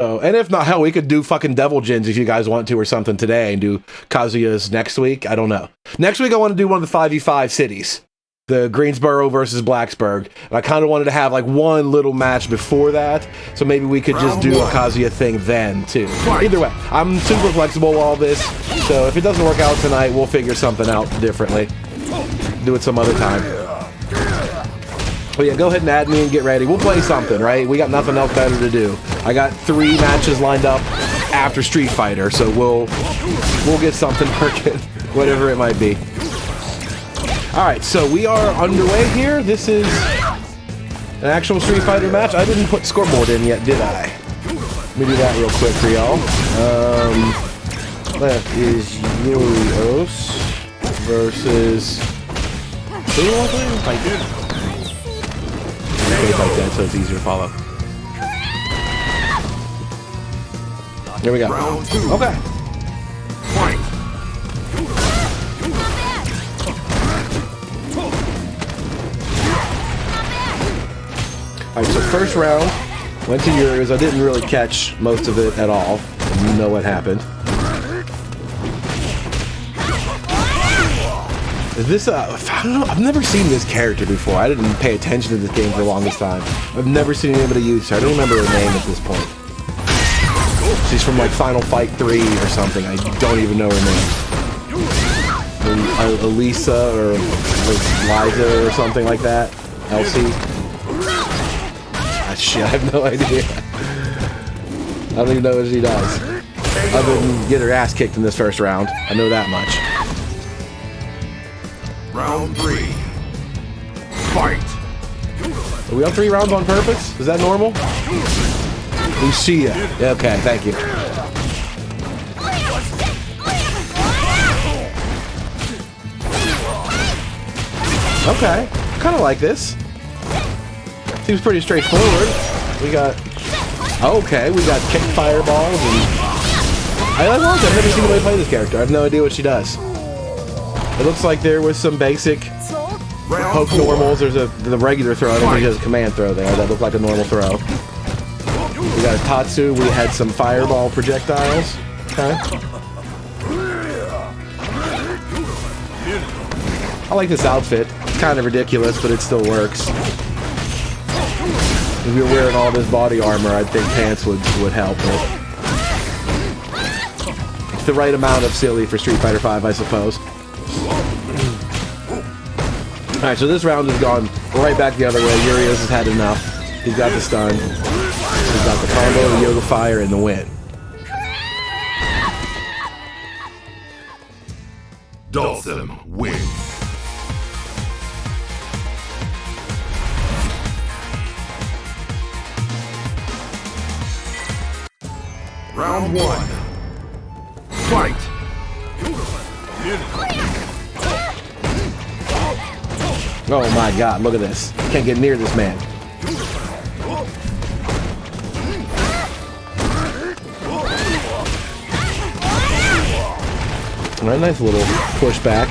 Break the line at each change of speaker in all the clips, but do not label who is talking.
Oh, and if not, hell, we could do fucking Devil Gins if you guys want to or something today and do Kazuya's next week. I don't know. Next week, I want to do one of the 5v5 cities. The Greensboro versus Blacksburg. And I kind of wanted to have like one little match before that. So maybe we could just do a Kazuya thing then, too. Either way, I'm super flexible with all this. So if it doesn't work out tonight, we'll figure something out differently. Do it some other time. But yeah, go ahead and add me and get ready. We'll play something, right? We got nothing else better to do. I got 3 matches lined up after Street Fighter, so we'll get something working, whatever it might be. All right, so we are underway here. This is an actual Street Fighter match. I didn't put scoreboard in yet, did I? Let me do that real quick for y'all. That is Yuriohs versus... Who do you want to play? FightDad. FightDad, so it's easier to follow. Here we go. Okay.
Fight.
Alright, so first round went to Yuriohs. I didn't really catch most of it at all. You know what happened. Is this I don't know, I've never seen this character before. I didn't pay attention to this game for the longest time. I've never seen anybody use her. I don't remember her name at this point. She's from like Final Fight 3 or something. I don't even know her name. Elisa or Liza or something like that. Elsie. Shit, I have no idea. I don't even know what she does. Other than get her ass kicked in this first round. I know that much.
Round 3. Fight.
Are we on 3 rounds on purpose? Is that normal? Lucia. Okay, thank you. Okay, kind of like this. Seems pretty straightforward. We got... Okay, we got kick fireballs and... I like it. I've never seen anybody play this character. I have no idea what she does. It looks like there was some basic poke normals. There's the regular throw. I don't think there's a command throw there. That looked like a normal throw. We got a Tatsu. We had some fireball projectiles. Okay. I like this outfit. It's kind of ridiculous, but it still works. If you're wearing all this body armor, I think pants would help. But it's the right amount of silly for Street Fighter V, I suppose. Alright, so this round has gone right back the other way. Yuriohs has had enough. He's got the stun. He's got the combo, the Yoga Fire, and the win.
Dulcim wins. Round 1. Fight.
Oh my god, look at this. Can't get near this man. Alright, nice little pushback.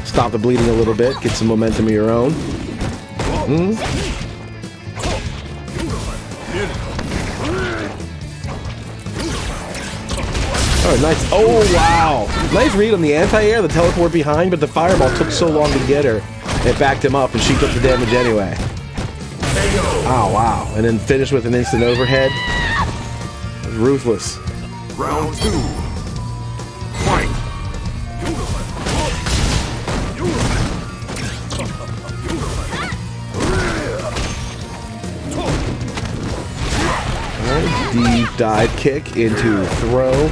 Stop the bleeding a little bit. Get some momentum of your own. Oh, nice. Oh, wow. Nice read on the anti-air, the teleport behind, but the fireball took so long to get her. It backed him up, and she took the damage anyway. Oh, wow. And then finished with an instant overhead. Ruthless.
Round 2. Fight.
Deep dive kick into throw.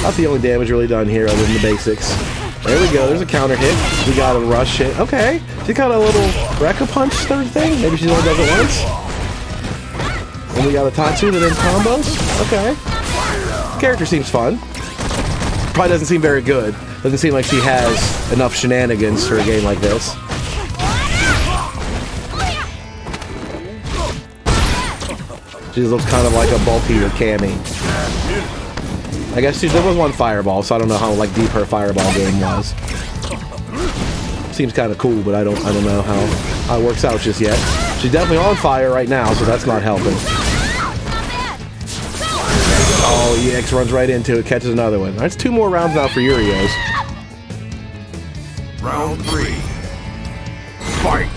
Not the only damage really done here other than the basics. There we go. There's a counter hit. We got a rush hit. Okay. She got a little Rekka punch third thing. Maybe she only does it once. And we got a Tatsu that then combos. Okay. This character seems fun. Probably doesn't seem very good. Doesn't seem like she has enough shenanigans for a game like this. She looks kind of like a bulkier Cammy. I guess there was one fireball, so I don't know how like deep her fireball game was. Seems kind of cool, but I don't know how it works out just yet. She's definitely on fire right now, so that's not helping. Oh, EX runs right into it, catches another one. That's 2 more rounds now for Yuriohs.
Round 3. Fight!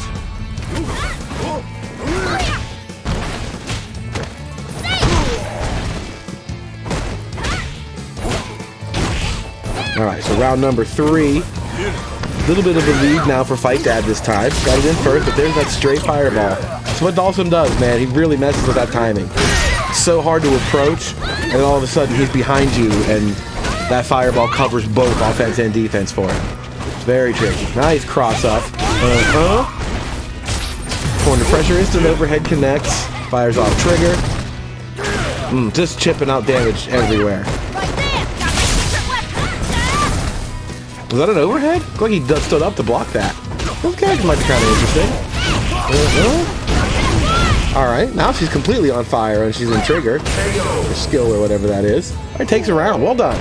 Alright, so round number 3. A little bit of a lead now for FightDad this time. Got it in first, but there's that stray fireball. That's what Dawson does, man. He really messes with that timing. It's so hard to approach, and then all of a sudden he's behind you, and that fireball covers both offense and defense for him. It's very tricky. Nice cross up. Corner pressure, instant overhead connects. Fires off trigger. Just chipping out damage everywhere. Was that an overhead? Looked like he stood up to block that. Those characters might be kind of interesting. Alright, now she's completely on fire and she's in trigger. Or skill or whatever that is. Alright, takes a round. Well done.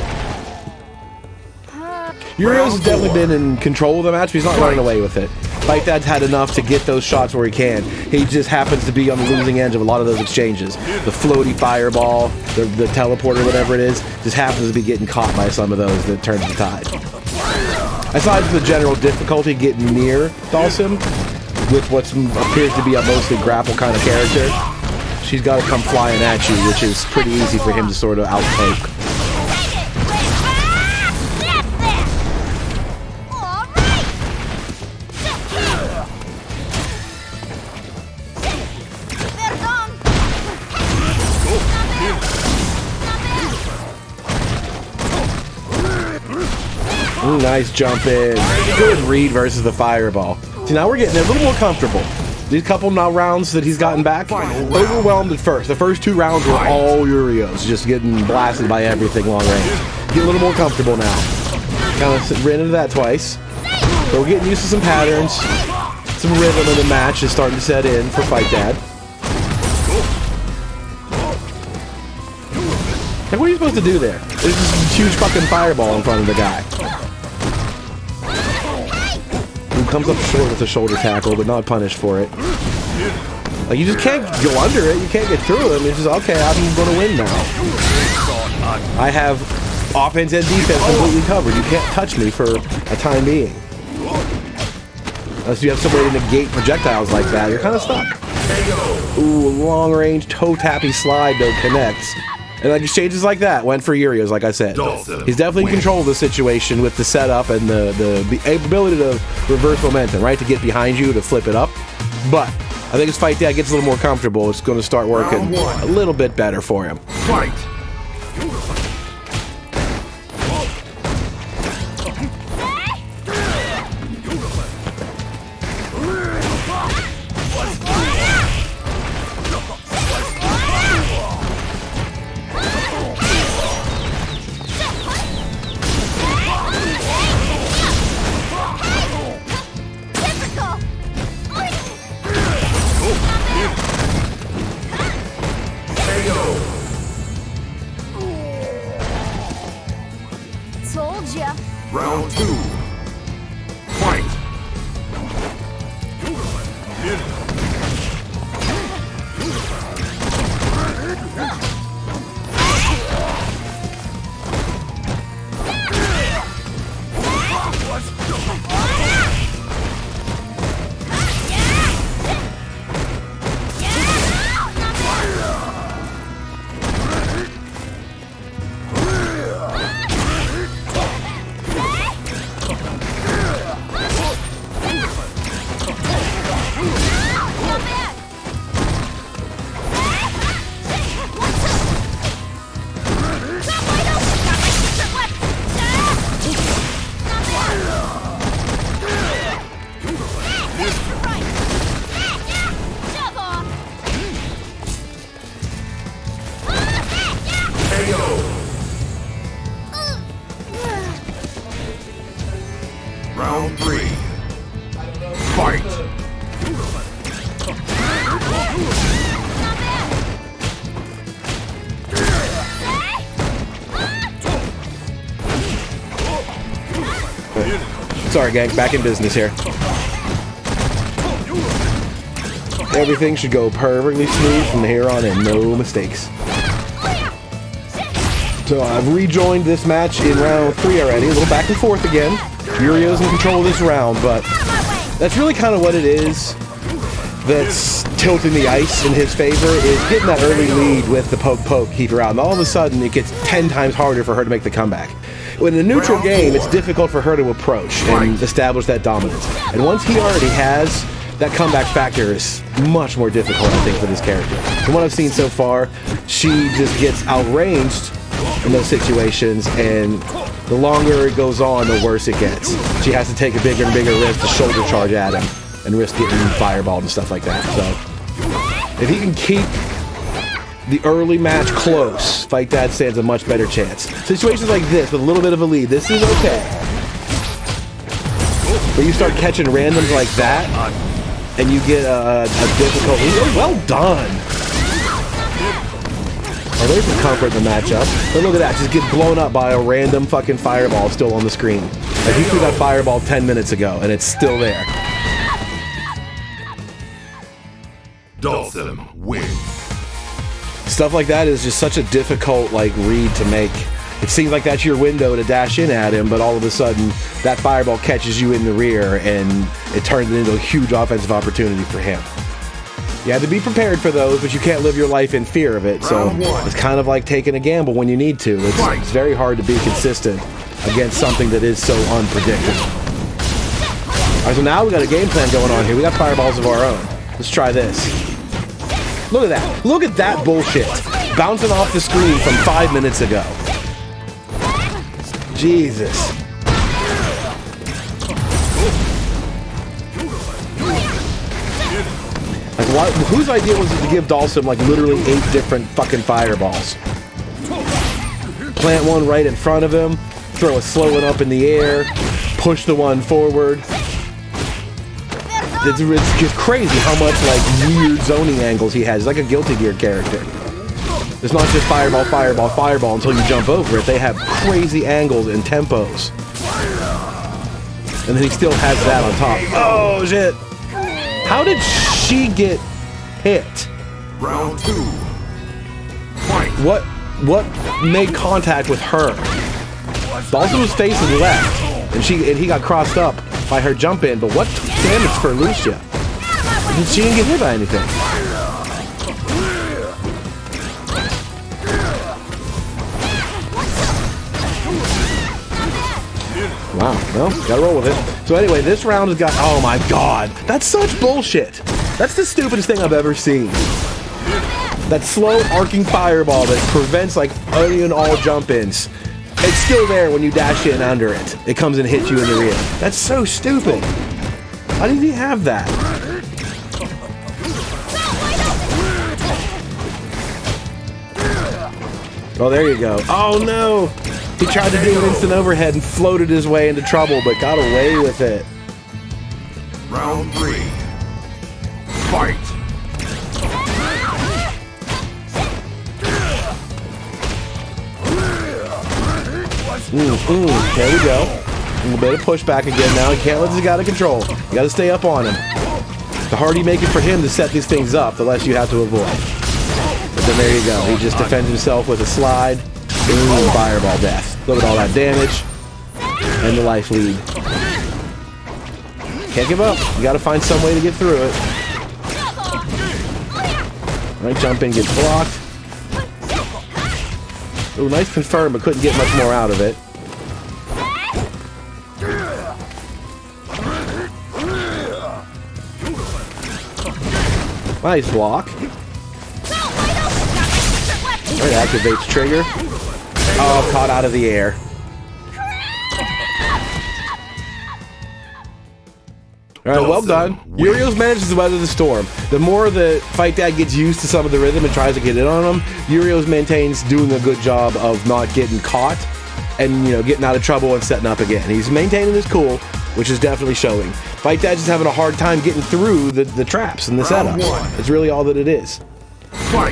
Yuriohs has definitely been in control of the match, but he's not running away with it. FightDad's had enough to get those shots where he can. He just happens to be on the losing end of a lot of those exchanges. The floaty fireball, the teleporter, whatever it is, just happens to be getting caught by some of those that turns the tide. Aside from the general difficulty getting near Dawson, with what appears to be a mostly grapple kind of character, she's got to come flying at you, which is pretty easy for him to sort of outpoke. Ooh, nice jump in. Good read versus the fireball. See, now we're getting a little more comfortable. These couple now rounds that he's gotten back, overwhelmed at first. The first 2 rounds were all Yuriohs, just getting blasted by everything long range. Get a little more comfortable now. Kind of ran into that twice. But we're getting used to some patterns. Some rhythm of the match is starting to set in for FightDad. Like, what are you supposed to do there? There's this huge fucking fireball in front of the guy. Who comes up short with a shoulder tackle, but not punished for it. Like, you just can't go under it. You can't get through him. It's just, okay, I'm going to win now. I have offense and defense completely covered. You can't touch me for a time being. Unless you have some way to negate projectiles like that, you're kind of stuck. Ooh, long range toe tappy slide though connects. And like exchanges like that went for Yuriohs, like I said. He's definitely in control of the situation with the setup and the ability to reverse momentum, right? To get behind you, to flip it up. But I think as FightDad gets a little more comfortable, it's going to start working a little bit better for him.
Fight!
Told ya.
Round 2. Fight! Round 3. Fight!
Sorry, gang. Back in business here. Everything should go perfectly smooth from here on in. No mistakes. So I've rejoined this match in round 3 already. A little back and forth again. Yuriohs in control of this round, but that's really kind of what it is that's tilting the ice in his favor, is getting that early lead with the poke, keep her out. And all of a sudden, it gets 10 times harder for her to make the comeback. In a neutral game, it's difficult for her to approach and establish that dominance. And once he already has, that comeback factor is much more difficult, I think, for this character. From what I've seen so far, she just gets outranged in those situations, and the longer it goes on, the worse it gets. She has to take a bigger and bigger risk to shoulder charge at him and risk getting fireballed and stuff like that. So if he can keep the early match close, FightDad stands a much better chance. Situations like this, with a little bit of a lead, this is okay. But you start catching randoms like that, and you get a difficult lead. Oh, well done! Oh, there's some comfort in the matchup. But look at that, just get blown up by a random fucking fireball still on the screen. Like, he threw that fireball 10 minutes ago, and it's still there.
Dawson wins.
Stuff like that is just such a difficult, like, read to make. It seems like that's your window to dash in at him, but all of a sudden, that fireball catches you in the rear, and it turns it into a huge offensive opportunity for him. You have to be prepared for those, but you can't live your life in fear of it, so it's kind of like taking a gamble when you need to. It's very hard to be consistent against something that is so unpredictable. Alright, so now we got a game plan going on here. We got fireballs of our own. Let's try this. Look at that. Look at that bullshit. Bouncing off the screen from 5 minutes ago. Jesus. Like, whose idea was it to give Dawson like literally 8 different fucking fireballs? Plant one right in front of him, throw a slow one up in the air, push the one forward. It's just crazy how much like weird zoning angles he has. He's like a Guilty Gear character. It's not just fireball, fireball, fireball until you jump over it. They have crazy angles and tempos. And then he still has that on top. Oh shit! How did she get hit?
Round 2. Fight.
What made contact with her? Dawson was facing left, and he got crossed up by her jump in, but what damage for Lucia? She didn't get hit by anything. Wow, well, gotta roll with it. So anyway, this round has got, oh my god, that's such bullshit. That's the stupidest thing I've ever seen. That slow arcing fireball that prevents like any and all jump-ins. It's still there when you dash in under it. It comes and hits you in the rear. That's so stupid. How did he have that? Oh, there you go. Oh no! He tried to do an instant overhead and floated his way into trouble, but got away with it.
Round 3. Fight.
There we go. A little bit of pushback again now. He can't let this guy out of control. You gotta stay up on him. The harder you make it for him to set these things up, the less you have to avoid. But then there you go. He just defends himself with a slide. Boom, fireball death. Look at all that damage. And the life lead. Can't give up. You gotta find some way to get through it. Alright, jump in, gets blocked. Ooh, nice confirm, but couldn't get much more out of it. Nice block. Alright, activates trigger. Oh, caught out of the air. Alright, well done. Yuriohs manages to weather the storm. The more that FightDad gets used to some of the rhythm and tries to get in on him, Yuriohs maintains doing a good job of not getting caught and, you know, getting out of trouble and setting up again. He's maintaining his cool, which is definitely showing. FightDad's just having a hard time getting through the traps and the setups. It's really all that it is.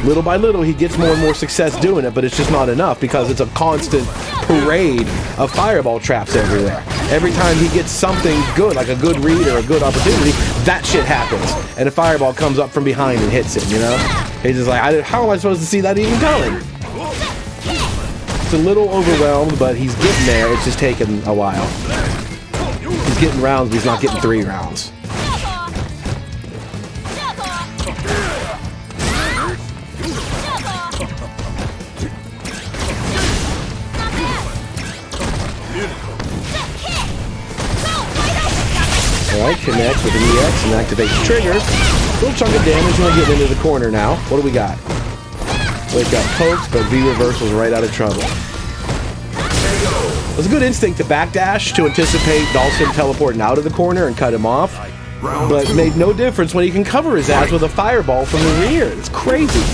Little by little, he gets more and more success doing it, but it's just not enough because it's a constant parade of fireball traps everywhere. Every time he gets something good, like a good read or a good opportunity, that shit happens. And a fireball comes up from behind and hits him, you know? He's just like, how am I supposed to see that even coming? It's a little overwhelmed, but he's getting there. It's just taking a while. He's getting rounds, but he's not getting 3 rounds. Alright, connect with an EX and activate the trigger. Little chunk of damage when I get into the corner now. What do we got? We've got pokes, but V reversal's right out of trouble. It was a good instinct to backdash to anticipate Dhalsim teleporting out of the corner and cut him off, but made no difference when he can cover his ass with a fireball from the rear. It's crazy.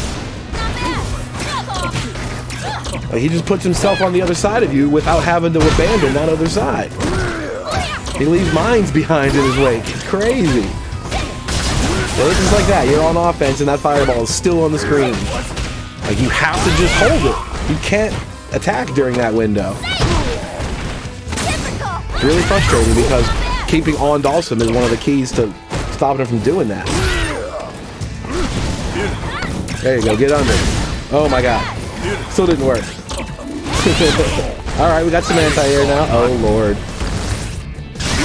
Like, he just puts himself on the other side of you without having to abandon that other side. He leaves mines behind in his wake. It's crazy. It's just like that. You're on offense and that fireball is still on the screen. Like, you have to just hold it. You can't attack during that window. It's really frustrating because keeping on Dhalsim is one of the keys to stopping him from doing that. There you go. Get under. Oh my god. Still didn't work. Alright, we got some anti-air now. Oh lord.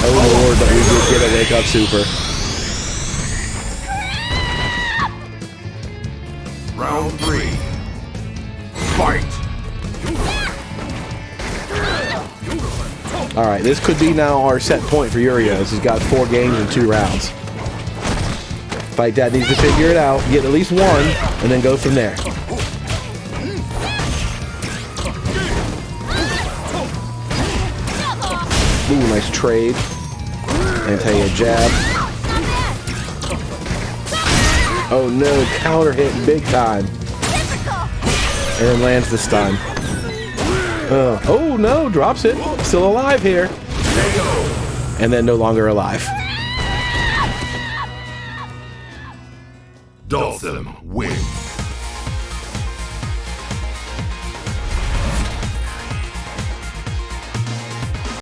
Oh lord, but we did get a wake up super.
Round 3. Fight!
Alright, this could be now our set point for Yuriohs. He's got 4 games and 2 rounds. FightDad needs to figure it out, get at least 1, and then go from there. Ooh, nice trade. Anti-air jab. Oh no, counter hit big time. And then lands the stun. Oh no, drops it. Still alive here. And then no longer alive.
Dhalsim wins.